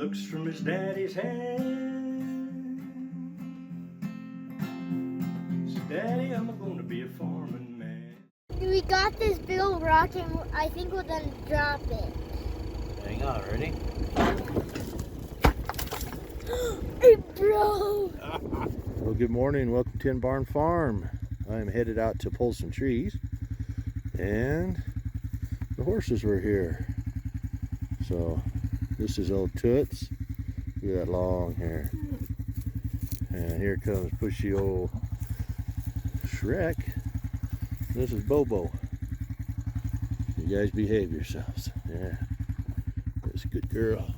looks from his daddy's hand. So Daddy, I'm gonna be a farming man. We got this big old rock and I think we'll then drop it. Hang on, ready? It broke! Well, good morning. Welcome to Tin Barn Farm. I'm headed out to pull some trees, and the horses were here. So this is old Toots. Look at that long hair. And here comes pushy old Shrek. This is Bobo. You guys behave yourselves. Yeah, that's a good girl.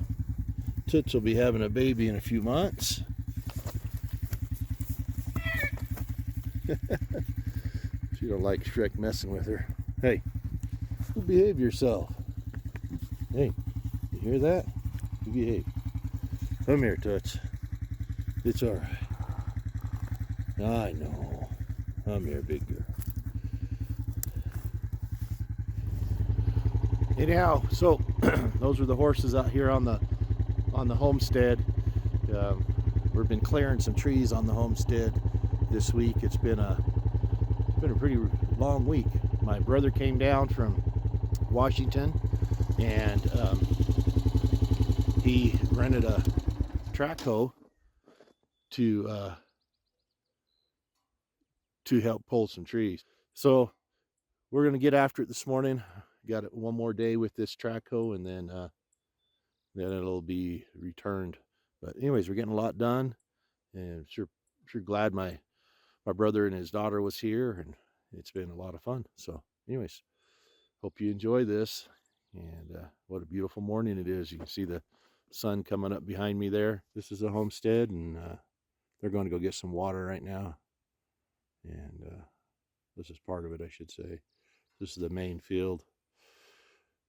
Toots will be having a baby in a few months. She don't like Shrek messing with her. Hey, you behave yourself. Hey, you hear that? You behave. Come here, Toots. It's all right. I know. Come here, big girl. Anyhow, so those are the horses out here on the homestead. We've been clearing some trees on the homestead this week. It's been a pretty long week. My brother came down from Washington, and he rented a track hoe to help pull some trees. So we're gonna get after it this morning. Got it one more day with this track hoe, and then it'll be returned. But anyways, we're getting a lot done, and sure glad my brother and his daughter was here, and it's been a lot of fun. So anyways, hope you enjoy this. And what a beautiful morning it is. You can see the sun coming up behind me there. This is a homestead, and they're going to go get some water right now. And this is part of it, I should say. This is the main field.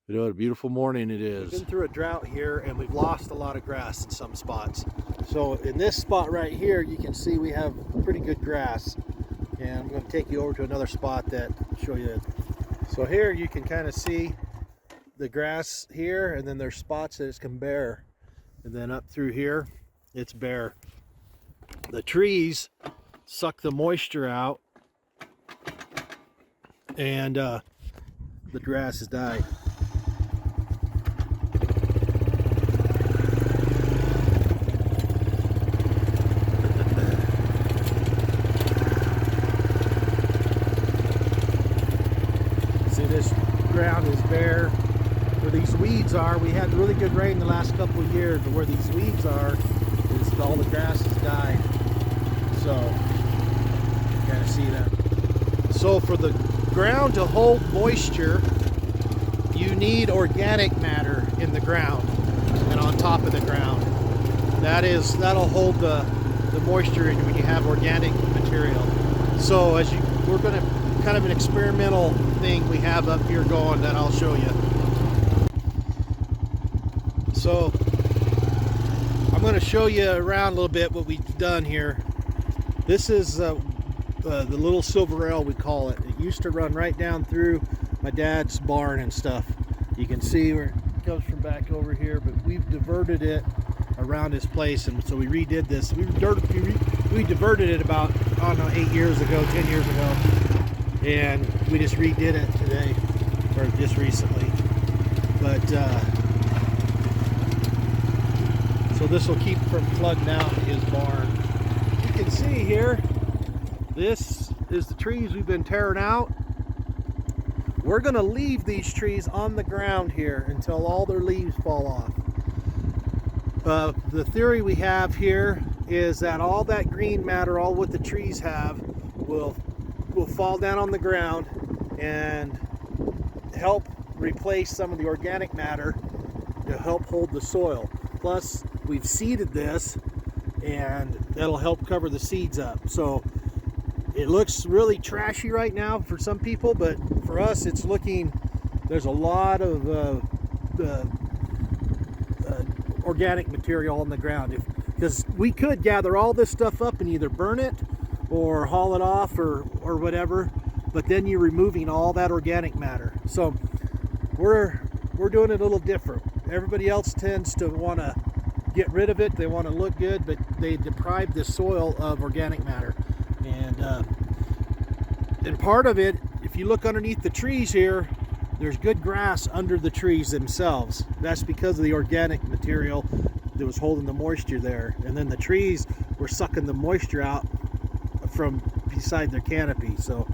You know what a beautiful morning it is. We've been through a drought here, and we've lost a lot of grass in some spots. So in this spot right here, you can see we have pretty good grass. And I'm going to take you over to another spot that show you. So here you can kind of see the grass here, and then there's spots that it's bare. And then up through here, it's bare. The trees suck the moisture out, and the grass has died. This ground is bare. Where these weeds are, we had really good rain the last couple of years, but where these weeds are is all the grass has died. So you kind of see that. So for the ground to hold moisture, you need organic matter in the ground and on top of the ground. That'll hold the moisture when you have organic material. So we're going to kind of an experimental thing we have up here going that I'll show you. So I'm going to show you around a little bit what we've done here. This is the little silver ale, we call it. It used to run right down through my dad's barn and stuff. You can see where it comes from back over here, but we've diverted it around his place, and so we redid this. We diverted it about, I don't know, 8 years ago, 10 years ago. And we just redid it today, or just recently. But so this will keep from flooding out his barn. You can see here, this is the trees we've been tearing out. We're going to leave these trees on the ground here until all their leaves fall off. The theory we have here is that all that green matter, all what the trees have, will fall down on the ground and help replace some of the organic matter to help hold the soil. Plus, we've seeded this, and that'll help cover the seeds up. So it looks really trashy right now for some people, but for us it's looking, there's a lot of organic material on the ground. Because we could gather all this stuff up and either burn it or haul it off or whatever, but then you're removing all that organic matter. So we're doing it a little different. Everybody else tends to want to get rid of it. They want to look good, but they deprive the soil of organic matter. And part of it, if you look underneath the trees here, there's good grass under the trees themselves. That's because of the organic material that was holding the moisture there. And then the trees were sucking the moisture out from beside their canopy. So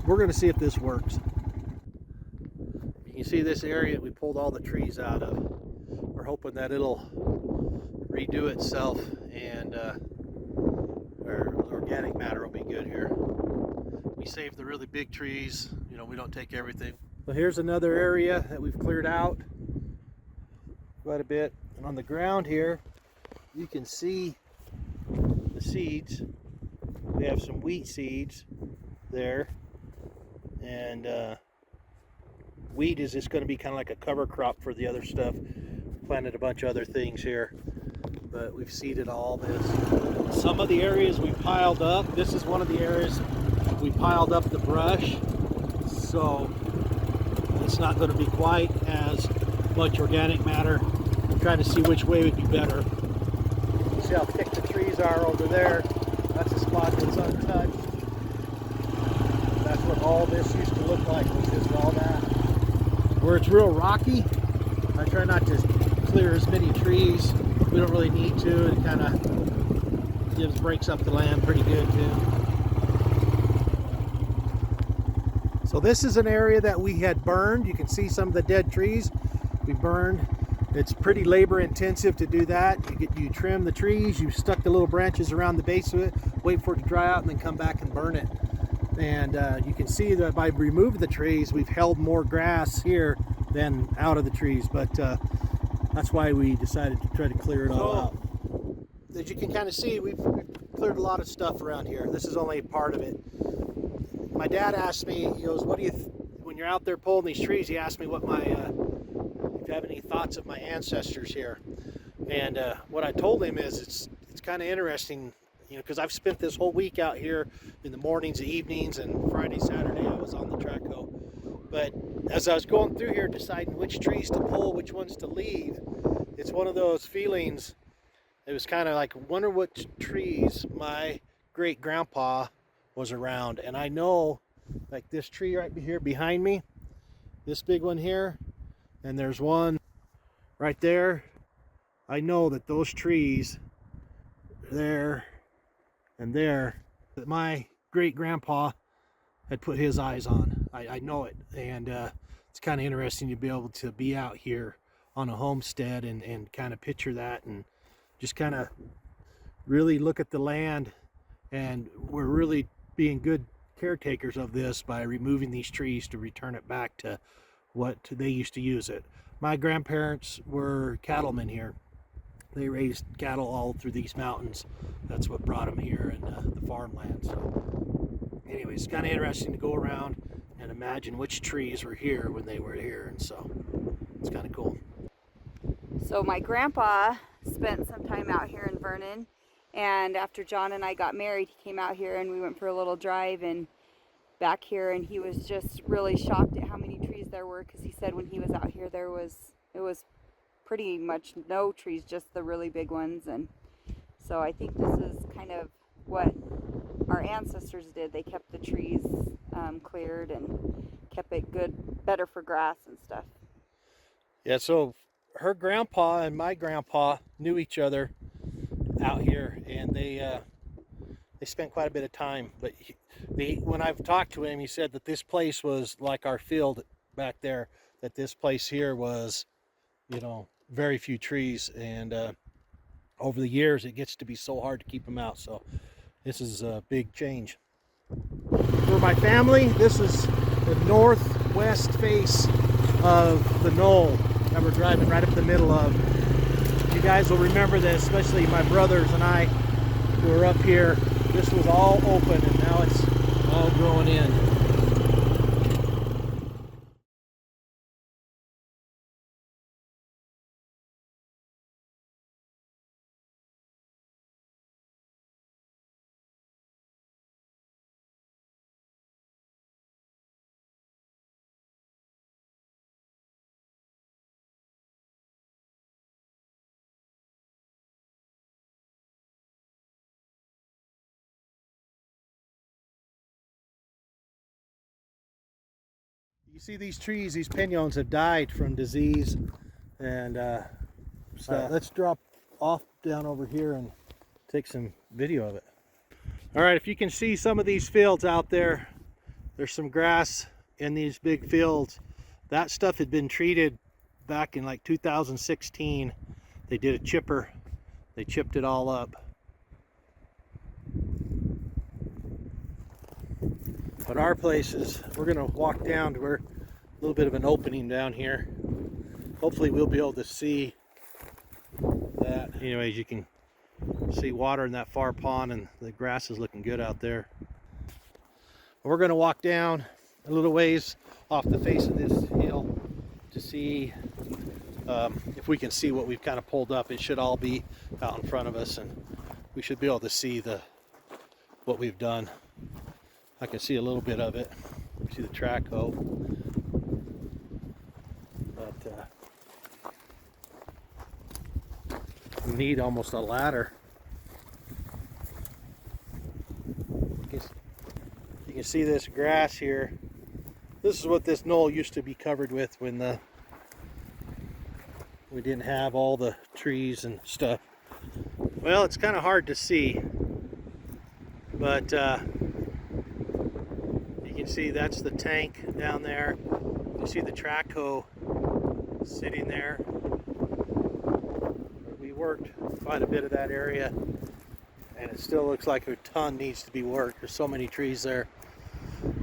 we're going to see if this works. You can see this area we pulled all the trees out of. We're hoping that it'll redo itself and our organic matter will be good here. We saved the really big trees. You know, we don't take everything. So here's another area that we've cleared out quite a bit. And on the ground here, you can see the seeds. We have some wheat seeds there. And wheat is just going to be kind of like a cover crop for the other stuff. Planted a bunch of other things here, but we've seeded all this. Some of the areas we piled up. This is one of the areas we piled up the brush, so it's not going to be quite as much organic matter. I'm trying to see which way would be better. See how thick the trees are over there. That's a spot that's untouched. That's what all this used to look like, was just all that. Where it's real rocky, I try not to clear as many trees. We don't really need to. It kind of breaks up the land pretty good too. So this is an area that we had burned. You can see some of the dead trees we burned. It's pretty labor intensive to do that. You trim the trees, you stuck the little branches around the base of it, wait for it to dry out, and then come back and burn it. And you can see that by removing the trees, we've held more grass here than out of the trees. But that's why we decided to try to clear it all out. As you can kind of see, we've cleared a lot of stuff around here. This is only part of it. My dad asked me, he goes, "What do you, when you're out there pulling these trees?" He asked me what my, if you have any thoughts of my ancestors here. And what I told him is it's kind of interesting, you know, because I've spent this whole week out here in the mornings and evenings, and Friday, Saturday I was on the track hoe. But as I was going through here deciding which trees to pull, which ones to leave, it's one of those feelings. It was kind of like, wonder what trees my great grandpa was around. And I know, like this tree right here behind me, this big one here, and there's one right there. I know that those trees there and there, that my great grandpa had put his eyes on. I know it. And it's kind of interesting to be able to be out here on a homestead and kind of picture that and just kind of really look at the land. And we're really being good caretakers of this by removing these trees to return it back to what they used to use it. My grandparents were cattlemen here. They raised cattle all through these mountains. That's what brought them here in the farmland. So anyway, it's kind of interesting to go around and imagine which trees were here when they were here. And so it's kind of cool. So my grandpa spent some time out here in Vernon, and after John and I got married, he came out here and we went for a little drive and back here, and he was just really shocked at how many trees there were, because he said when he was out here it was pretty much no trees, just the really big ones. And so I think this is kind of what our ancestors did. They kept the trees cleared and kept it good, better for grass and stuff. Yeah, so her grandpa and my grandpa knew each other out here, and they spent quite a bit of time. But when I've talked to him, he said that this place was like our field back there, that this place here was, you know, very few trees, and over the years it gets to be so hard to keep them out. So this is a big change. For my family, this is the northwest face of the knoll that we're driving right up the middle of. You guys will remember this, especially my brothers and I who were up here. This was all open, and now it's all growing in. You see these trees, these piñons have died from disease, and let's drop off down over here and take some video of it. All right, if you can see some of these fields out there, there's some grass in these big fields. That stuff had been treated back in like 2016. They did a chipper. They chipped it all up. But our places, we're gonna walk down to where a little bit of an opening down here. Hopefully we'll be able to see that. Anyways, you can see water in that far pond, and the grass is looking good out there. We're gonna walk down a little ways off the face of this hill to see if we can see what we've kind of pulled up. It should all be out in front of us, and we should be able to see what we've done. I can see a little bit of it. You see the track hoe. But we need almost a ladder. You can see this grass here. This is what this knoll used to be covered with when we didn't have all the trees and stuff. Well, it's kind of hard to see, but you can see that's the tank down there. You see the track hoe sitting there. We worked quite a bit of that area, and it still looks like a ton needs to be worked. There's so many trees there,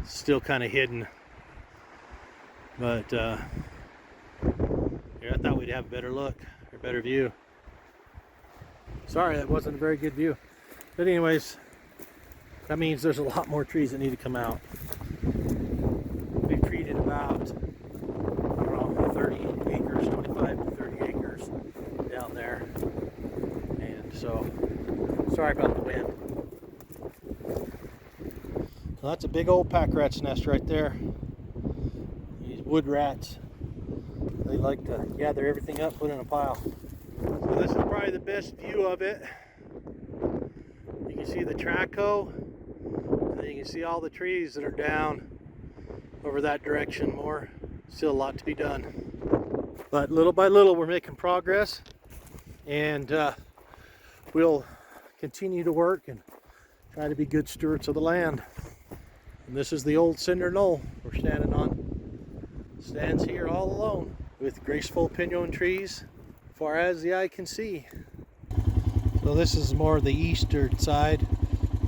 still kind of hidden. But yeah, I thought we'd have a better look, or better view. Sorry, that wasn't a very good view. But anyways, that means there's a lot more trees that need to come out. We've treated about, I don't know, 30 acres, 25 to 30 acres down there. And so, sorry about the wind. So that's a big old pack rat's nest right there. These wood rats, they like to gather everything up, put it in a pile. So this is probably the best view of it. You can see the track hoe, and then you can see all the trees that are down over that direction more. Still a lot to be done. But little by little we're making progress, and we'll continue to work and try to be good stewards of the land. And this is the old Cinder Knoll we're standing on. Stands here all alone with graceful piñon trees far as the eye can see. So this is more the eastern side.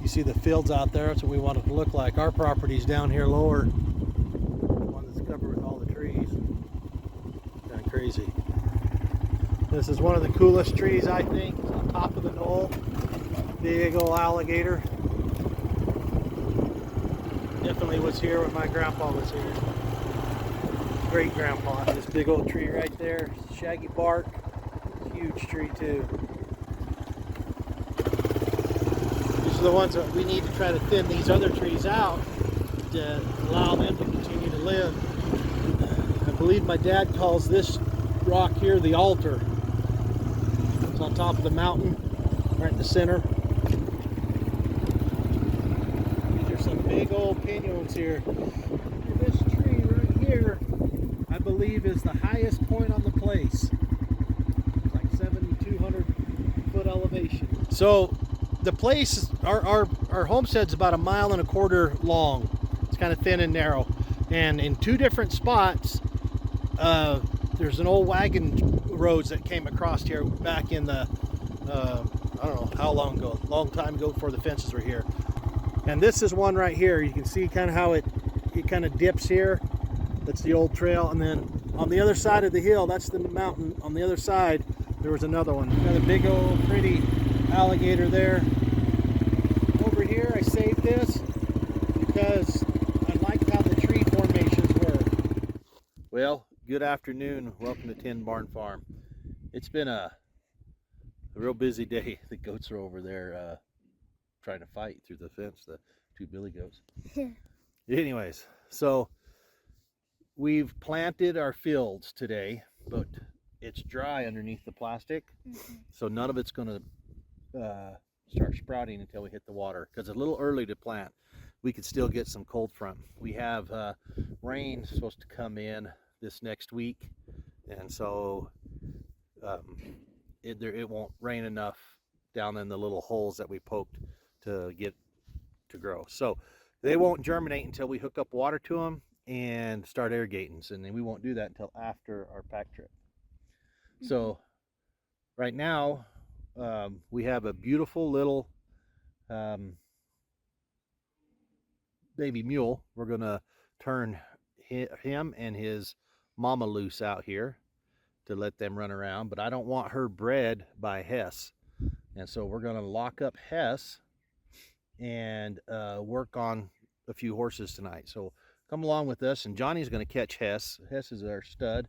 You see the fields out there. That's what we want it to look like. Our property's down here lower, the one that's covered with all the trees. Kind of crazy. This is one of the coolest trees, I think. It's on top of the knoll. Big old alligator. Definitely was here when my grandpa was here. Great grandpa. This big old tree right there, shaggy bark, huge tree too. These are the ones that we need to try to thin these other trees out to allow them to continue to live. I believe my dad calls this rock here the altar. It's on top of the mountain, right in the center. These are some big old piñons here. This tree right here, I believe, is the highest point on the place. It's like 7,200 foot elevation. So the place, our homestead's about 1.25 miles long. It's kind of thin and narrow, and in two different spots there's an old wagon roads that came across here back in the I don't know how long ago, long time ago, before the fences were here. And this is one right here. You can see kind of how it kind of dips here. That's the old trail, and then on the other side of the hill, that's the mountain. On the other side, there was another one. Another big old pretty alligator there. Over here, I saved this because I liked how the tree formations were. Well, good afternoon. Welcome to Tin Barn Farm. It's been a real busy day. The goats are over there trying to fight through the fence, the two billy goats. Anyways, so we've planted our fields today, but it's dry underneath the plastic, so none of it's going to start sprouting until we hit the water, because it's a little early to plant. we could still get some cold front. We have rain supposed to come in this next week, and so it won't rain enough down in the little holes that we poked to get to grow. So they won't germinate until we hook up water to them and start irrigating, and then we won't do that until after our pack trip. So right now we have a beautiful little baby mule. We're gonna turn him and his mama loose out here to let them run around, but I don't want her bred by Hess, and so we're gonna lock up Hess and work on a few horses tonight. So come along with us, and Johnny's going to catch Hess. Hess is our stud.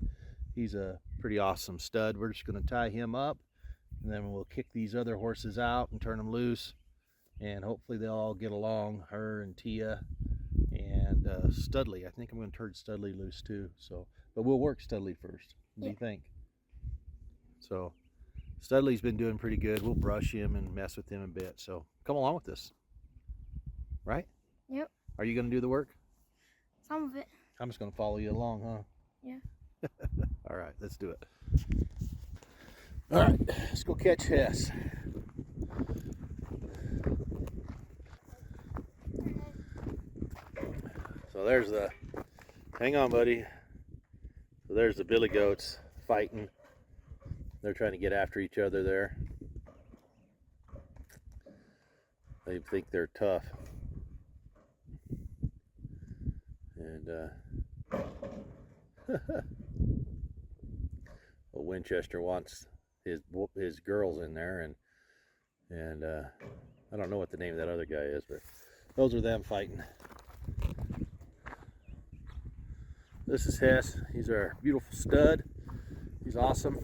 He's a pretty awesome stud. We're just going to tie him up, and then we'll kick these other horses out and turn them loose, and hopefully they'll all get along, her and Tia and Studley. I think I'm going to turn Studley loose too. So, but we'll work Studley first. What do you think? So Studley's been doing pretty good. We'll brush him and mess with him a bit. So come along with us. Right? Yep. Are you going to do the work? Some of it. I'm just going to follow you along, huh? Yeah. All right, let's do it. All right, let's go catch Hess. So there's the, hang on, buddy. So there's the billy goats fighting. They're trying to get after each other there. They think they're tough. And well, Winchester wants his girls in there, and I don't know what the name of that other guy is, but those are them fighting. This is Hess. He's our beautiful stud. He's awesome.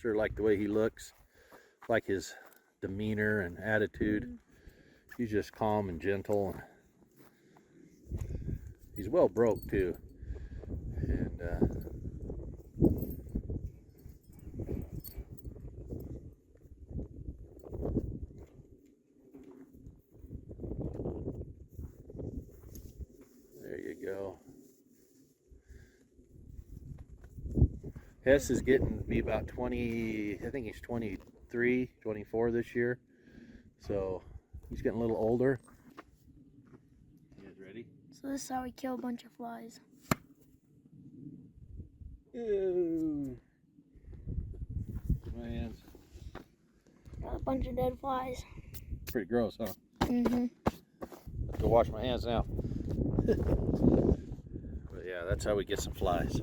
Sure like the way he looks, like his demeanor and attitude. He's just calm and gentle. He's well broke too, and there you go. Hess is getting to be about 20, I think he's 23, 24 this year, so he's getting a little older. You guys ready? So this is how we kill a bunch of flies. Ew. My hands. Got a bunch of dead flies. Pretty gross, huh? Mm-hmm. Have to wash my hands now. But yeah, that's how we get some flies.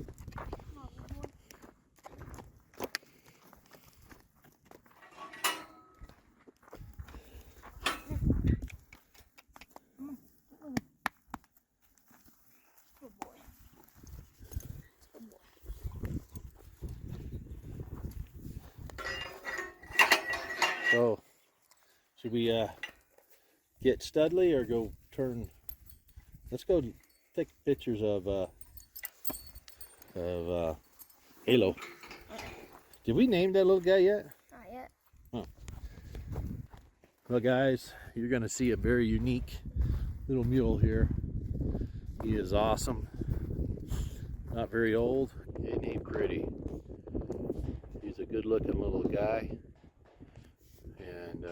So, should we get Studley or go turn? Let's go take pictures of Halo. Did we name that little guy yet? Not yet. Oh. Well, guys, you're gonna see a very unique little mule here. He is awesome. Not very old, and he's pretty. He's a good-looking little guy. And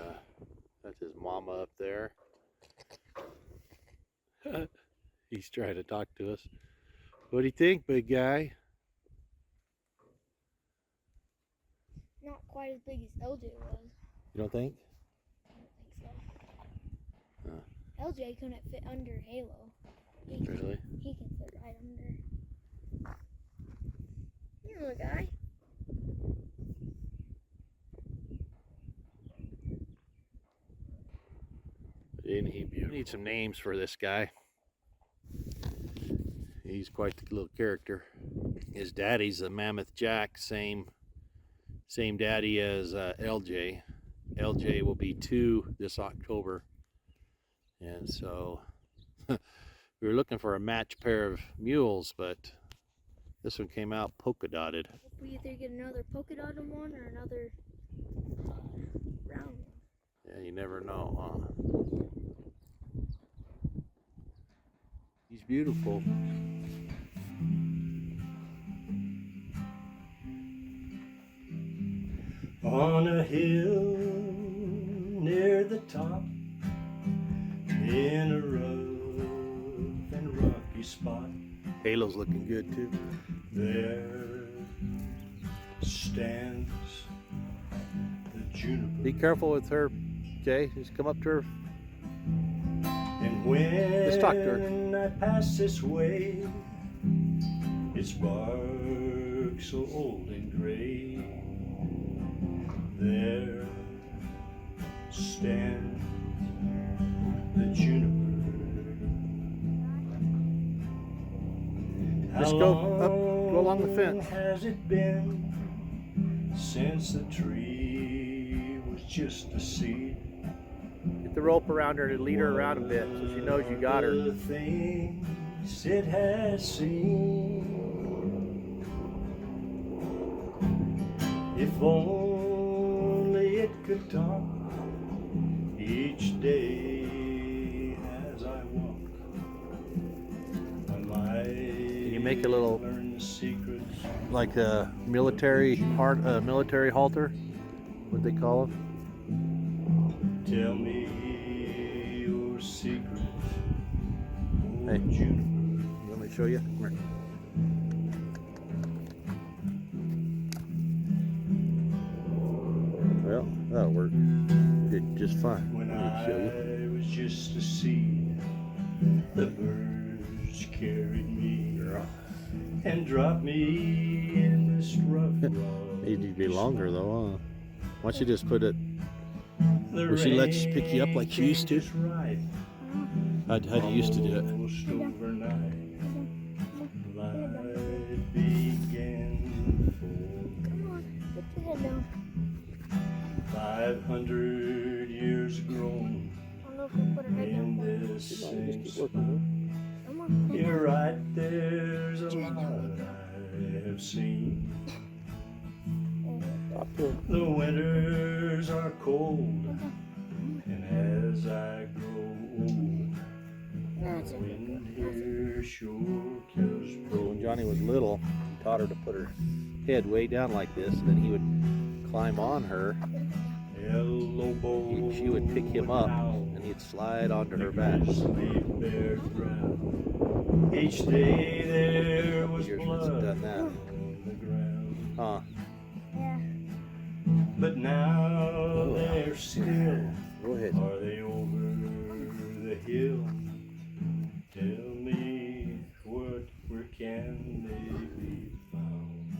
that's his mama up there. He's trying to talk to us. What do you think, big guy? Not quite as big as LJ was. You don't think? I don't think so. LJ couldn't fit under Halo. Really? He can fit right under. Here, little guy. Isn't he beautiful? We need some names for this guy. He's quite the little character. His daddy's a Mammoth Jack, same daddy as LJ. LJ will be 2 this October. And so we were looking for a match pair of mules, but this one came out polka dotted. We either get another polka dotted one or another round one. Yeah, you never know, huh? beautiful. On a hill near the top, in a rough and rocky spot, Halo's looking good too. there stands the juniper. Be careful with her, Jay. Just come up to her. And when Just talk to her. I pass this way, its bark so old and gray, there stands the juniper. Just How go up, go along the fence. long has it been since the tree was just a seed? Get the rope around her to lead her around a bit so she knows you got her. The things it has seen. If only it could talk each day as I walk. I might You make a little, learn the secrets. like a military halter, what they call them. Tell me your secrets. Oh, Hey. Juniper. You want me to show you? Come here. Well, that'll work. Did just fine. When Let me show you. I was just a seed, the birds carried me and dropped me in this rough Needs to be longer though, huh? Why don't you just put it The where she lets you pick you up like she used to? rain came just right, How'd you used to do it? almost overnight. Light began Come on, put your head down. 500 years grown I don't know if we'll put her head in down. this same Just keep spot. working, Come on, head You're down. right, there's a lot I have seen. huh? Talk to her. The winters are cold, and as I grow old, That's it. wind here sure kills When Johnny was little, he taught her to put her head way down like this, and then he would climb on her. She would pick him up, and he'd slide onto her back. Each day there was Years blood since I've done that. on the ground, Huh? Yeah. but now they're still. Go ahead. Are they over the hill? Tell me where can they be found?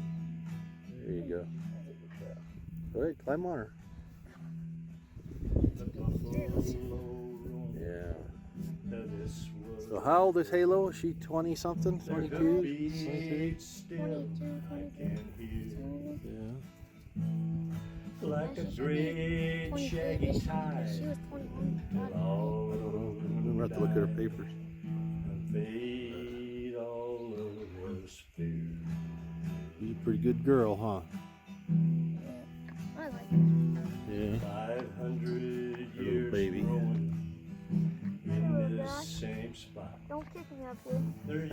There you go. Go ahead, climb on her. The buffalo roam Yeah. to this wood. So how old is Halo? Is she 20 something? Their 22? 23? heartbeats still 22, I can hear, Yeah. like a great 23. shaggy She tide. was 21. God. All I'm gonna have to look at her papers. Fade all of us fear. She's a pretty good girl, huh? I like her. Yeah. 500 Little years baby. growing Oh, in this gosh. same spot. Don't kick me up, dude. There's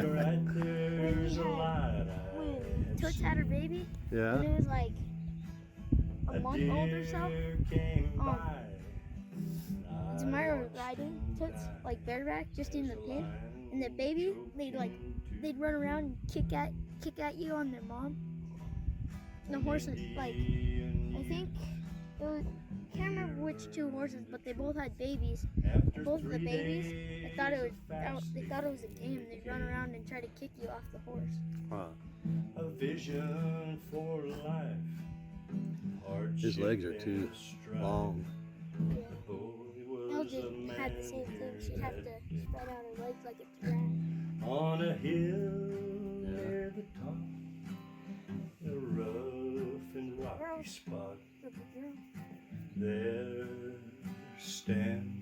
a lot When I Toots had her baby, Yeah. when it was like a month old or so, Zamira was riding Toots like bareback just in the pen, and the baby they'd run around and kick at you on their mom. And the horses like I think it was, can't remember which two horses, but they both had babies. Both of the babies, they thought it was a game. They'd run around and try to kick you off the horse. Huh. A vision for life. His legs are too long. LJ had the same thing. She'd have to spread out her legs like a giraffe. On a hill near the top, a rough and rocky spot, Look at you. there stands